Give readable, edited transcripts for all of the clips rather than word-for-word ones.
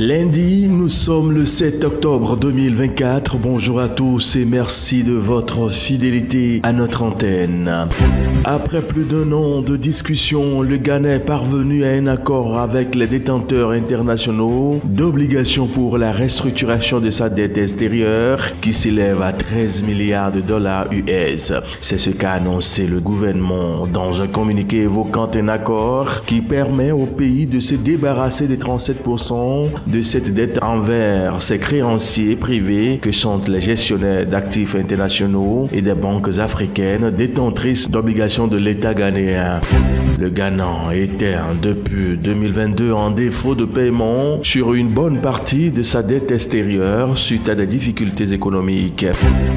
Lundi, nous sommes le 7 octobre 2024. Bonjour à tous et merci de votre fidélité à notre antenne. Après plus d'un an de discussion, le Ghana est parvenu à un accord avec les détenteurs internationaux d'obligations pour la restructuration de sa dette extérieure qui s'élève à 13 milliards de dollars US. C'est ce qu'a annoncé le gouvernement dans un communiqué évoquant un accord qui permet au pays de se débarrasser des 37% de cette dette envers ses créanciers privés que sont les gestionnaires d'actifs internationaux et des banques africaines détentrices d'obligations de l'État ghanéen. Le Ghana était depuis 2022 en défaut de paiement sur une bonne partie de sa dette extérieure suite à des difficultés économiques.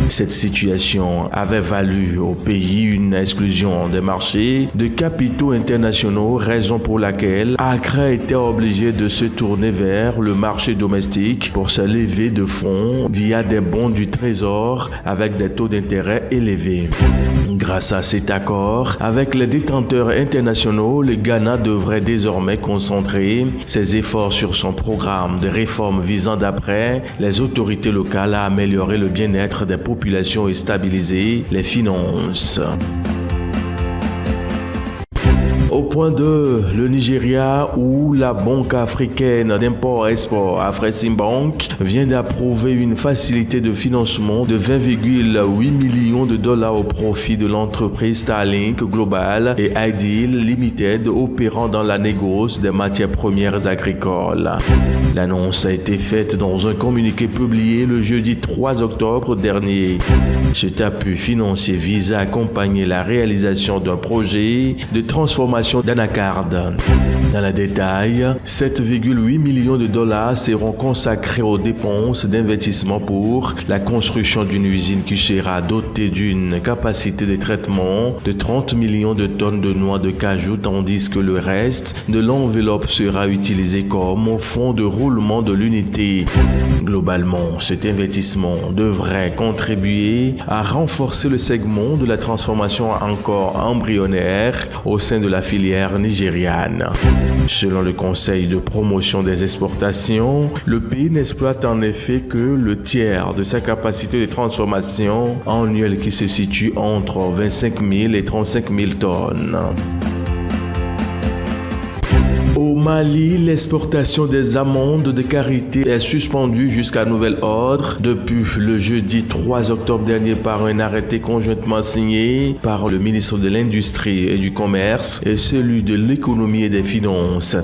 Cette situation avait valu au pays une exclusion des marchés de capitaux internationaux, raison pour laquelle Accra était obligé de se tourner vers le marché domestique pour se lever de fonds via des bons du Trésor avec des taux d'intérêt élevés. Grâce à cet accord avec les détenteurs internationaux, le Ghana devrait désormais concentrer ses efforts sur son programme de réforme visant d'après les autorités locales à améliorer le bien-être des populations et stabiliser les finances. Au point 2, le Nigeria où la banque africaine d'import-export Afreximbank vient d'approuver une facilité de financement de 20,8 millions de dollars au profit de l'entreprise Starlink Global et Ideal Limited opérant dans la négoce des matières premières agricoles. L'annonce a été faite dans un communiqué publié le jeudi 3 octobre dernier. Cet appui financier vise à accompagner la réalisation d'un projet de transformation d'anacarde. Dans le détail, 7,8 millions de dollars seront consacrés aux dépenses d'investissement pour la construction d'une usine qui sera dotée d'une capacité de traitement de 30 millions de tonnes de noix de cajou, tandis que le reste de l'enveloppe sera utilisé comme fonds de roulement de l'unité. Globalement, cet investissement devrait contribuer à renforcer le segment de la transformation encore embryonnaire au sein de la filière nigériane. Selon le Conseil de promotion des exportations, le pays n'exploite en effet que le tiers de sa capacité de transformation annuelle qui se situe entre 25 000 et 35 000 tonnes. Au Mali, l'exportation des amandes de karité est suspendue jusqu'à nouvel ordre depuis le jeudi 3 octobre dernier par un arrêté conjointement signé par le ministre de l'Industrie et du Commerce et celui de l'Économie et des Finances.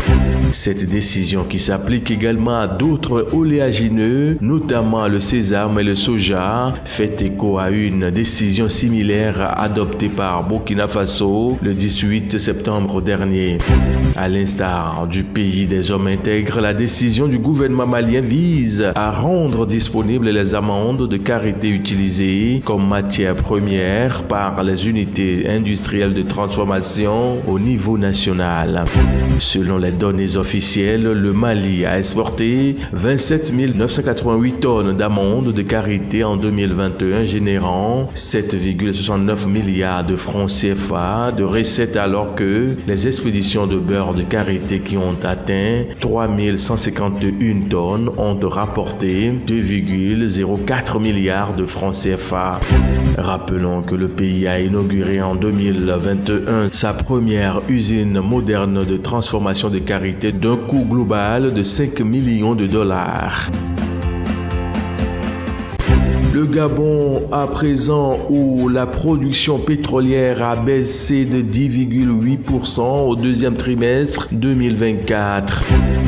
Cette décision qui s'applique également à d'autres oléagineux, notamment le sésame et le soja, fait écho à une décision similaire adoptée par Burkina Faso le 18 septembre dernier. À l'instar du pays des hommes intègres, la décision du gouvernement malien vise à rendre disponibles les amandes de karité utilisées comme matière première par les unités industrielles de transformation au niveau national. Selon les données officielles, le Mali a exporté 27 988 tonnes d'amandes de karité en 2021, générant 7,69 milliards de francs CFA de recettes, alors que les expéditions de beurre de karité qui ont atteint 3151 tonnes ont rapporté 2,04 milliards de francs CFA. Rappelons que le pays a inauguré en 2021 sa première usine moderne de transformation de karité d'un coût global de 5 millions de dollars. Le Gabon, à présent où la production pétrolière a baissé de 10,8% au deuxième trimestre 2024.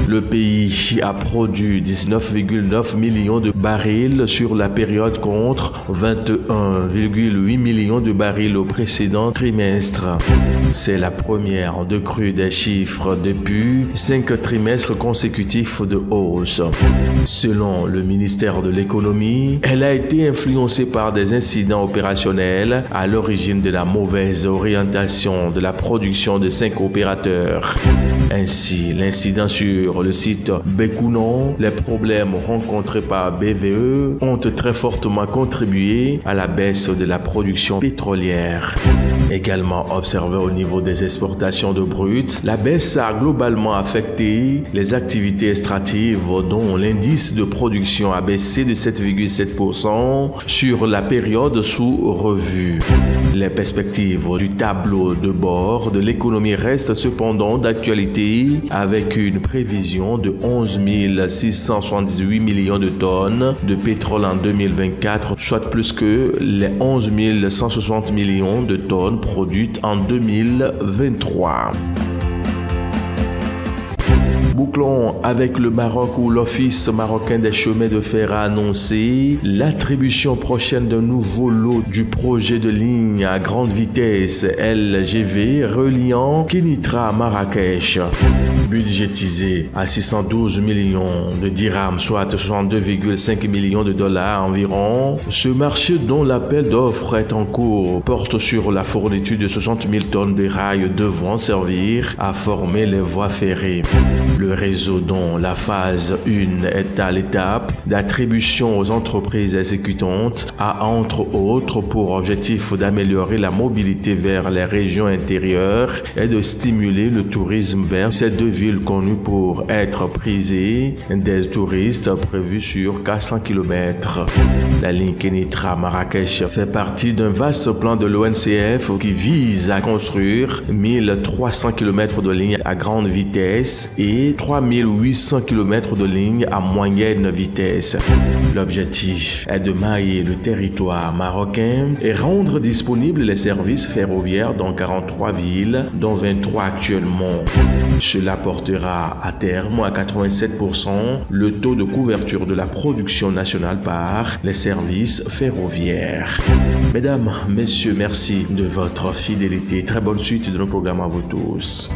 Le pays a produit 19,9 millions de barils sur la période contre 21,8 millions de barils au précédent trimestre. C'est la première de crue des chiffres depuis 5 trimestres consécutifs de hausse. Selon le ministère de l'Économie, elle a été ni influencé par des incidents opérationnels à l'origine de la mauvaise orientation de la production de 5 opérateurs. Ainsi, l'incident sur le site Bécounon, les problèmes rencontrés par BVE ont très fortement contribué à la baisse de la production pétrolière. Également observé au niveau des exportations de brut, la baisse a globalement affecté les activités extractives dont l'indice de production a baissé de 7,7% sur la période sous revue. Les perspectives du tableau de bord de l'économie restent cependant d'actualité avec une prévision de 11 678 millions de tonnes de pétrole en 2024, soit plus que les 11 160 millions de tonnes produites en 2023. Bouclons avec le Maroc où l'Office marocain des chemins de fer a annoncé l'attribution prochaine d'un nouveau lot du projet de ligne à grande vitesse LGV reliant Kénitra à Marrakech. Budgétisé à 612 millions de dirhams, soit 62,5 millions de dollars environ, ce marché dont l'appel d'offres est en cours porte sur la fourniture de 60 000 tonnes de rails devant servir à former les voies ferrées. Le réseau dont la phase 1 est à l'étape d'attribution aux entreprises exécutantes a entre autres pour objectif d'améliorer la mobilité vers les régions intérieures et de stimuler le tourisme vers ces deux villes connues pour être prisées des touristes prévus sur 400 km. La ligne Kénitra-Marrakech fait partie d'un vaste plan de l'ONCF qui vise à construire 1300 km de lignes à grande vitesse et 3800 km de lignes à moyenne vitesse. L'objectif est de mailler le territoire marocain et rendre disponibles les services ferroviaires dans 43 villes, dont 23 actuellement. Cela portera à terme à 87% le taux de couverture de la production nationale par les services ferroviaires. Mesdames, Messieurs, merci de votre fidélité. Très bonne suite de nos programmes à vous tous.